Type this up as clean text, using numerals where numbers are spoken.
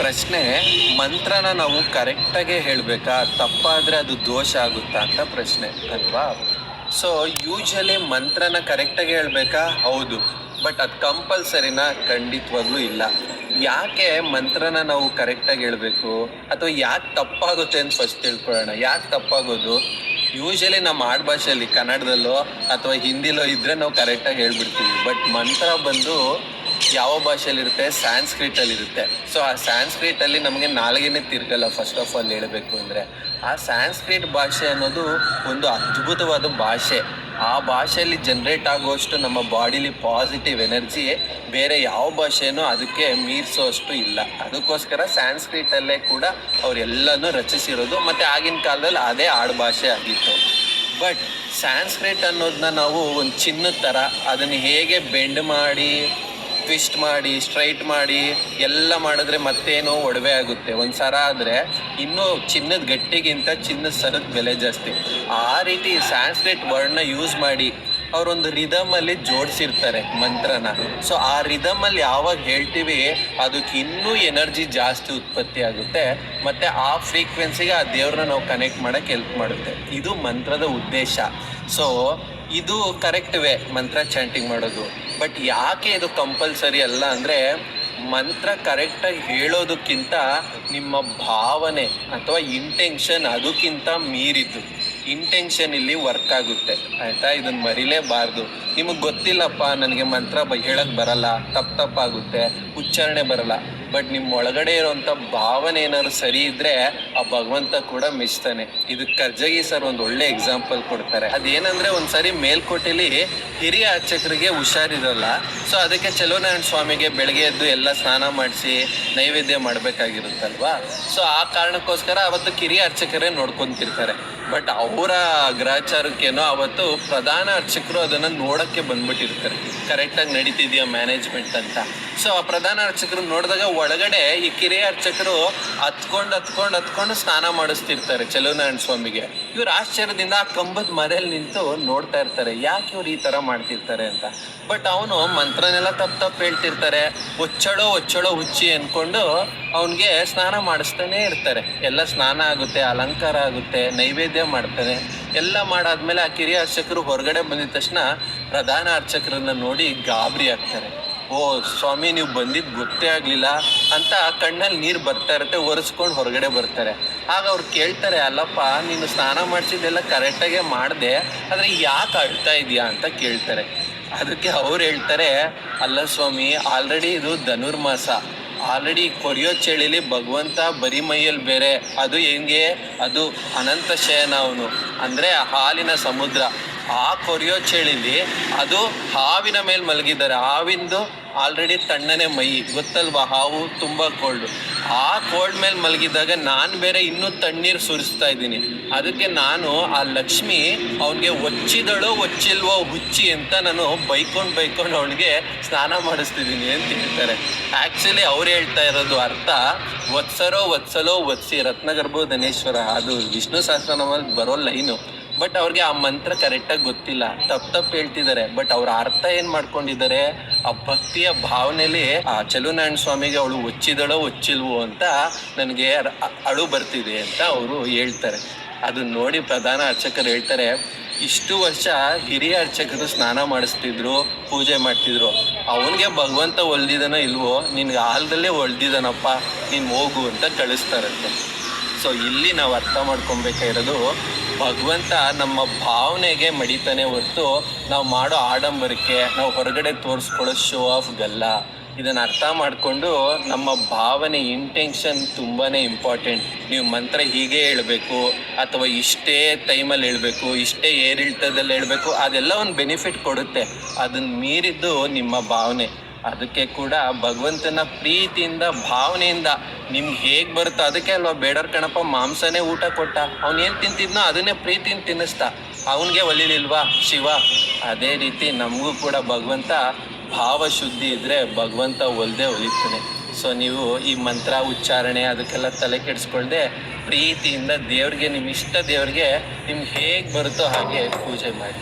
ಪ್ರಶ್ನೆ, ಮಂತ್ರನ ನಾವು ಕರೆಕ್ಟಾಗೆ ಹೇಳಬೇಕಾ, ತಪ್ಪಾದರೆ ಅದು ದೋಷ ಆಗುತ್ತಾ ಅಂತ ಪ್ರಶ್ನೆ ಅಲ್ವಾ? ಸೊ ಯೂಶಲಿ ಮಂತ್ರನ ಕರೆಕ್ಟಾಗಿ ಹೇಳಬೇಕಾ? ಹೌದು. ಬಟ್ ಅದು ಕಂಪಲ್ಸರಿನಾ? ಖಂಡಿತವಾಗ್ಲೂ ಇಲ್ಲ. ಯಾಕೆ ಮಂತ್ರನ ನಾವು ಕರೆಕ್ಟಾಗಿ ಹೇಳಬೇಕು ಅಥವಾ ಯಾಕೆ ತಪ್ಪಾಗುತ್ತೆ ಅಂತ ಫಸ್ಟ್ ತಿಳ್ಕೊಳ್ಳೋಣ. ಯಾಕೆ ತಪ್ಪಾಗೋದು? ಯೂಶಲಿ ನಮ್ಮ ಆಡ್ಭಾಷೆಯಲ್ಲಿ ಕನ್ನಡದಲ್ಲೋ ಅಥವಾ ಹಿಂದಿಲೋ ಇದ್ದರೆ ನಾವು ಕರೆಕ್ಟಾಗಿ ಹೇಳ್ಬಿಡ್ತೀವಿ. ಬಟ್ ಮಂತ್ರ ಬಂದು ಯಾವ ಭಾಷೆಯಲ್ಲಿರುತ್ತೆ? ಸ್ಯಾನ್ಸ್ಕ್ರಿಟಲ್ಲಿರುತ್ತೆ. ಸೊ ಆ ಸ್ಯಾನ್ಸ್ಕ್ರಿಟಲ್ಲಿ ನಮಗೆ ನಾಲ್ಗೆನೇ ತಿರ್ಗಲ್ಲ. ಫಸ್ಟ್ ಆಫ್ ಆಲ್ ಹೇಳಬೇಕು ಅಂದರೆ ಆ ಸ್ಯಾನ್ಸ್ಕ್ರಿಟ್ ಭಾಷೆ ಅನ್ನೋದು ಒಂದು ಅದ್ಭುತವಾದ ಭಾಷೆ. ಆ ಭಾಷೆಯಲ್ಲಿ ಜನ್ರೇಟ್ ಆಗುವಷ್ಟು ನಮ್ಮ ಬಾಡಿಲಿ ಪಾಸಿಟಿವ್ ಎನರ್ಜಿ ಬೇರೆ ಯಾವ ಭಾಷೆನೂ ಅದಕ್ಕೆ ಮೀರಿಸೋಷ್ಟು ಇಲ್ಲ. ಅದಕ್ಕೋಸ್ಕರ ಸ್ಯಾನ್ಸ್ಕ್ರಿಟಲ್ಲೇ ಕೂಡ ಅವರೆಲ್ಲನೂ ರಚಿಸಿರೋದು. ಮತ್ತು ಆಗಿನ ಕಾಲದಲ್ಲಿ ಅದೇ ಆಡುಭಾಷೆ ಆಗಿತ್ತು. ಬಟ್ ಸ್ಯಾನ್ಸ್ಕ್ರಿಟ್ ಅನ್ನೋದನ್ನ ನಾವು ಒಂದು ಚಿನ್ನದ ಥರ ಅದನ್ನು ಹೇಗೆ ಬೆಂಡ್ ಮಾಡಿ, ಟ್ವಿಸ್ಟ್ ಮಾಡಿ, ಸ್ಟ್ರೈಟ್ ಮಾಡಿ ಎಲ್ಲ ಮಾಡಿದ್ರೆ ಮತ್ತೇನೋ ಒಡವೆ ಆಗುತ್ತೆ. ಒಂದು ಸರ ಆದರೆ ಇನ್ನೂ ಚಿನ್ನದ ಗಟ್ಟಿಗಿಂತ ಚಿನ್ನದ ಸರದ ಬೆಲೆ ಜಾಸ್ತಿ. ಆ ರೀತಿ ಸ್ಯಾನ್ಸ್ಕ್ರಿಟ್ ವರ್ಡ್ನ ಯೂಸ್ ಮಾಡಿ ಅವರೊಂದು ರಿದಮಲ್ಲಿ ಜೋಡಿಸಿರ್ತಾರೆ ಮಂತ್ರನ. ಸೊ ಆ ರಿದಮಲ್ಲಿ ಯಾವಾಗ ಹೇಳ್ತೀವಿ ಅದಕ್ಕೆ ಇನ್ನೂ ಎನರ್ಜಿ ಜಾಸ್ತಿ ಉತ್ಪತ್ತಿ ಆಗುತ್ತೆ. ಮತ್ತು ಆ ಫ್ರೀಕ್ವೆನ್ಸಿಗೆ ಆ ದೇವ್ರನ್ನ ನಾವು ಕನೆಕ್ಟ್ ಮಾಡೋಕ್ಕೆ ಹೆಲ್ಪ್ ಮಾಡುತ್ತೆ. ಇದು ಮಂತ್ರದ ಉದ್ದೇಶ. ಸೊ ಇದು ಕರೆಕ್ಟ್ ವೇ ಮಂತ್ರ ಚಾಂಟಿಂಗ್ ಮಾಡೋದು. ಬಟ್ ಯಾಕೆ ಇದು ಕಂಪಲ್ಸರಿ ಅಲ್ಲ ಅಂದರೆ, ಮಂತ್ರ ಕರೆಕ್ಟಾಗಿ ಹೇಳೋದಕ್ಕಿಂತ ನಿಮ್ಮ ಭಾವನೆ ಅಥವಾ ಇಂಟೆನ್ಷನ್ ಅದಕ್ಕಿಂತ ಮೀರಿದ್ದು. ಇಂಟೆನ್ಷನ್ ಇಲ್ಲಿ ವರ್ಕ್ ಆಗುತ್ತೆ, ಆಯಿತಾ? ಇದನ್ನು ಮರಿಲೇಬಾರ್ದು. ನಿಮಗೆ ಗೊತ್ತಿಲ್ಲಪ್ಪ, ನನಗೆ ಮಂತ್ರ ಹೇಳಕ್ಕೆ ಬರಲ್ಲ, ತಪ್ಪಾಗುತ್ತೆ, ಉಚ್ಚಾರಣೆ ಬರಲ್ಲ. ಬಟ್ ನಿಮ್ಮ ಒಳಗಡೆ ಇರೋವಂಥ ಭಾವನೆ ಏನಾದ್ರು ಸರಿ ಇದ್ದರೆ ಆ ಭಗವಂತ ಕೂಡ ಮೆಚ್ತಾನೆ. ಇದಕ್ಕೆ ಕರ್ಜಗಿ ಸರ್ ಒಂದು ಒಳ್ಳೆ ಎಕ್ಸಾಂಪಲ್ ಕೊಡ್ತಾರೆ. ಅದೇನಂದರೆ, ಒಂದು ಸಾರಿ ಮೇಲ್ಕೋಟೆಯಲ್ಲಿ ಹಿರಿಯ ಅರ್ಚಕರಿಗೆ ಹುಷಾರಿರಲ್ಲ. ಸೊ ಅದಕ್ಕೆ ಚಲುವನಾರಾಯಣ ಸ್ವಾಮಿಗೆ ಬೆಳಗ್ಗೆ ಎದ್ದು ಎಲ್ಲ ಸ್ನಾನ ಮಾಡಿಸಿ ನೈವೇದ್ಯ ಮಾಡಬೇಕಾಗಿರುತ್ತಲ್ವಾ. ಸೊ ಆ ಕಾರಣಕ್ಕೋಸ್ಕರ ಅವತ್ತು ಕಿರಿಯ ಅರ್ಚಕರೇ ನೋಡ್ಕೊತಿರ್ತಾರೆ. ಬಟ್ ಅವರ ಗ್ರಹಚಾರಕ್ಕೇನೋ ಅವತ್ತು ಪ್ರಧಾನ ಅರ್ಚಕರು ಅದನ್ನು ನೋಡೋಕ್ಕೆ ಬಂದ್ಬಿಟ್ಟಿರ್ತಾರೆ, ಕರೆಕ್ಟಾಗಿ ನಡೀತಿದೆಯಾ ಮ್ಯಾನೇಜ್ಮೆಂಟ್ ಅಂತ. ಸೊ ಆ ಪ್ರಧಾನ ಅರ್ಚಕರು ನೋಡಿದಾಗ ಒಳಗಡೆ ಈ ಕಿರಿಯ ಅರ್ಚಕರು ಹತ್ಕೊಂಡು ಸ್ನಾನ ಮಾಡಿಸ್ತಿರ್ತಾರೆ ಚಲುವನಾರಾಯಣ ಸ್ವಾಮಿಗೆ. ಇವ್ರು ಆಶ್ಚರ್ಯದಿಂದ ಆ ಕಂಬದ ಮರೆಯಲ್ಲಿ ನಿಂತು ನೋಡ್ತಾ ಇರ್ತಾರೆ, ಯಾಕೆ ಇವ್ರು ಈ ಥರ ಮಾಡ್ತಿರ್ತಾರೆ ಅಂತ. ಬಟ್ ಅವನು ಮಂತ್ರನೆಲ್ಲ ತಪ್ಪು ಹೇಳ್ತಿರ್ತಾರೆ. ಒಚ್ಚಳೋ ಹುಚ್ಚಿ ಅಂದ್ಕೊಂಡು ಅವನಿಗೆ ಸ್ನಾನ ಮಾಡಿಸ್ತಾನೆ ಇರ್ತಾರೆ. ಎಲ್ಲ ಸ್ನಾನ ಆಗುತ್ತೆ, ಅಲಂಕಾರ ಆಗುತ್ತೆ, ನೈವೇದ್ಯ ಮಾಡ್ತಾನೆ. ಎಲ್ಲ ಮಾಡಾದ್ಮೇಲೆ ಆ ಕಿರಿಯ ಅರ್ಚಕರು ಹೊರಗಡೆ ಬಂದಿದ ತಕ್ಷಣ ಪ್ರಧಾನ ಅರ್ಚಕರನ್ನ ನೋಡಿ ಗಾಬರಿ ಆಗ್ತಾರೆ. ಓ ಸ್ವಾಮಿ, ನೀವು ಬಂದಿದ್ದು ಗೊತ್ತೇ ಆಗಲಿಲ್ಲ ಅಂತ ಕಣ್ಣಲ್ಲಿ ನೀರು ಬರ್ತಾ ಇರುತ್ತೆ. ಒರೆಸ್ಕೊಂಡು ಹೊರಗಡೆ ಬರ್ತಾರೆ. ಆಗ ಅವ್ರು ಕೇಳ್ತಾರೆ, ಅಲ್ಲಪ್ಪ ನೀನು ಸ್ನಾನ ಮಾಡಿಸಿದ್ದೆಲ್ಲ ಕರೆಕ್ಟಾಗೇ ಮಾಡಿದೆ, ಆದರೆ ಯಾಕೆ ಅಳ್ತಾ ಇದೆಯಾ ಅಂತ ಕೇಳ್ತಾರೆ. ಅದಕ್ಕೆ ಅವ್ರು ಹೇಳ್ತಾರೆ, ಅಲ್ಲ ಸ್ವಾಮಿ, ಆಲ್ರೆಡಿ ಇದು ಧನುರ್ಮಾಸ. ಆಲ್ರೆಡಿ ಕೊರಿಯೋ ಚಳಿಲಿ ಭಗವಂತ ಬರಿ ಮೈಯಲ್ಲಿ ಬೇರೆ, ಅದು ಹೆಂಗೆ, ಅದು ಅನಂತ ಶಯನ ಅವನು, ಅಂದರೆ ಹಾಲಿನ ಸಮುದ್ರ. ಆ ಕೊರಿಯೋ ಚಳಿಲಿ ಅದು ಹಾವಿನ ಮೇಲೆ ಮಲಗಿದ್ದಾರೆ. ಹಾವಿಂದು ಆಲ್ರೆಡಿ ತಣ್ಣನೆ ಮೈ, ಗೊತ್ತಲ್ವಾ? ಹಾವು ತುಂಬ ಕೋಲ್ಡು. ಆ ಕೋಲ್ಡ್ ಮೇಲೆ ಮಲಗಿದಾಗ ನಾನು ಬೇರೆ ಇನ್ನೂ ತಣ್ಣೀರು ಸುರಿಸ್ತಾ ಇದ್ದೀನಿ. ಅದಕ್ಕೆ ನಾನು ಆ ಲಕ್ಷ್ಮಿ ಅವನಿಗೆ ಒಚ್ಚಿಲ್ವೋ ಹುಚ್ಚಿ ಅಂತ ನಾನು ಬೈಕೊಂಡು ಅವನಿಗೆ ಸ್ನಾನ ಮಾಡಿಸ್ತಿದ್ದೀನಿ ಅಂತ ಹೇಳ್ತಾರೆ. ಆ್ಯಕ್ಚುಲಿ ಅವ್ರು ಹೇಳ್ತಾ ಇರೋದು ಅರ್ಥ, ವತ್ಸಲೋ ವತ್ಸಿ ರತ್ನಗರ್ಭೋ ಧನೇಶ್ವರ, ಅದು ವಿಷ್ಣು ಸಹಸ್ರನಾಮದಲ್ಲಿ ಬರೋ ಲೈನು. ಬಟ್ ಅವ್ರಿಗೆ ಆ ಮಂತ್ರ ಕರೆಕ್ಟಾಗಿ ಗೊತ್ತಿಲ್ಲ, ತಪ್ಪು ಹೇಳ್ತಿದ್ದಾರೆ. ಬಟ್ ಅವ್ರ ಅರ್ಥ ಏನು ಮಾಡ್ಕೊಂಡಿದ್ದಾರೆ, ಆ ಭಕ್ತಿಯ ಭಾವನೆಯಲ್ಲಿ ಆ ಚಲುವನಾರಾಯಣ ಸ್ವಾಮಿಗೆ ಅವಳು ಒಚ್ಚಿಲ್ವೋ ಅಂತ ನನಗೆ ಅಳು ಬರ್ತಿದೆ ಅಂತ ಅವರು ಹೇಳ್ತಾರೆ. ಅದನ್ನ ನೋಡಿ ಪ್ರಧಾನ ಅರ್ಚಕರು ಹೇಳ್ತಾರೆ, ಇಷ್ಟು ವರ್ಷ ಹಿರಿಯ ಅರ್ಚಕರು ಸ್ನಾನ ಮಾಡಿಸ್ತಿದ್ರು, ಪೂಜೆ ಮಾಡ್ತಿದ್ರು. ಅವನಿಗೆ ಭಗವಂತ ಒಲ್ದಿದಾನೋ ಇಲ್ವೋ, ನಿನ್ಗೆ ಹಾಲದಲ್ಲೇ ಒಳ್ದಿದ್ದಾನಪ್ಪ, ನೀನು ಹೋಗು ಅಂತ ಕಳಿಸ್ತಾರಂತೆ. ಸೊ ಇಲ್ಲಿ ನಾವು ಅರ್ಥ ಮಾಡ್ಕೊಬೇಕಾಗಿರೋದು, ಭಗವಂತ ನಮ್ಮ ಭಾವನೆಗೆ ಮಡಿತಾನೆ ಹೊರತು ನಾವು ಮಾಡೋ ಆಡಂಬರಕ್ಕೆ, ನಾವು ಹೊರಗಡೆ ತೋರಿಸ್ಕೊಳ್ಳೋ ಶೋ ಆಫ್ಗಲ್ಲ. ಇದನ್ನು ಅರ್ಥ ಮಾಡಿಕೊಂಡು ನಮ್ಮ ಭಾವನೆ, ಇಂಟೆನ್ಷನ್ ತುಂಬಾ ಇಂಪಾರ್ಟೆಂಟ್. ನೀವು ಮಂತ್ರ ಹೀಗೆ ಹೇಳಬೇಕು ಅಥವಾ ಇಷ್ಟೇ ಟೈಮಲ್ಲಿ ಹೇಳಬೇಕು, ಇಷ್ಟೇ ಏರಿಳಿತದಲ್ಲಿ ಹೇಳಬೇಕು, ಅದೆಲ್ಲ ಒಂದು ಬೆನಿಫಿಟ್ ಕೊಡುತ್ತೆ. ಅದನ್ನು ಮೀರಿದ್ದು ನಿಮ್ಮ ಭಾವನೆ. ಅದಕ್ಕೆ ಕೂಡ ಭಗವಂತನ ಪ್ರೀತಿಯಿಂದ, ಭಾವನೆಯಿಂದ ನಿಮ್ಗೆ ಹೇಗೆ ಬರುತ್ತೋ ಅದಕ್ಕೆ ಅಲ್ವಾ ಬೇಡರ್ ಕಣಪ್ಪ ಮಾಂಸನೇ ಊಟ ಕೊಟ್ಟ. ಅವನೇನು ತಿಂತಿದ್ನೋ ಅದನ್ನೇ ಪ್ರೀತಿಯಿಂದ ತಿನ್ನಿಸ್ತಾ. ಅವನಿಗೆ ಒಲಿಲಿಲ್ವಾ ಶಿವ? ಅದೇ ರೀತಿ ನಮಗೂ ಕೂಡ ಭಗವಂತ ಭಾವಶುದ್ಧಿ ಇದ್ದರೆ ಭಗವಂತ ಒಲಿತಾನೆ. ಸೊ ನೀವು ಈ ಮಂತ್ರ ಉಚ್ಚಾರಣೆ ಅದಕ್ಕೆಲ್ಲ ತಲೆ ಕೆಡಿಸ್ಕೊಳ್ದೆ ಪ್ರೀತಿಯಿಂದ ದೇವ್ರಿಗೆ, ನಿಮ್ಮ ಇಷ್ಟ ದೇವ್ರಿಗೆ ನಿಮ್ಗೆ ಹೇಗೆ ಬರುತ್ತೋ ಹಾಗೆ ಪೂಜೆ ಮಾಡಿ.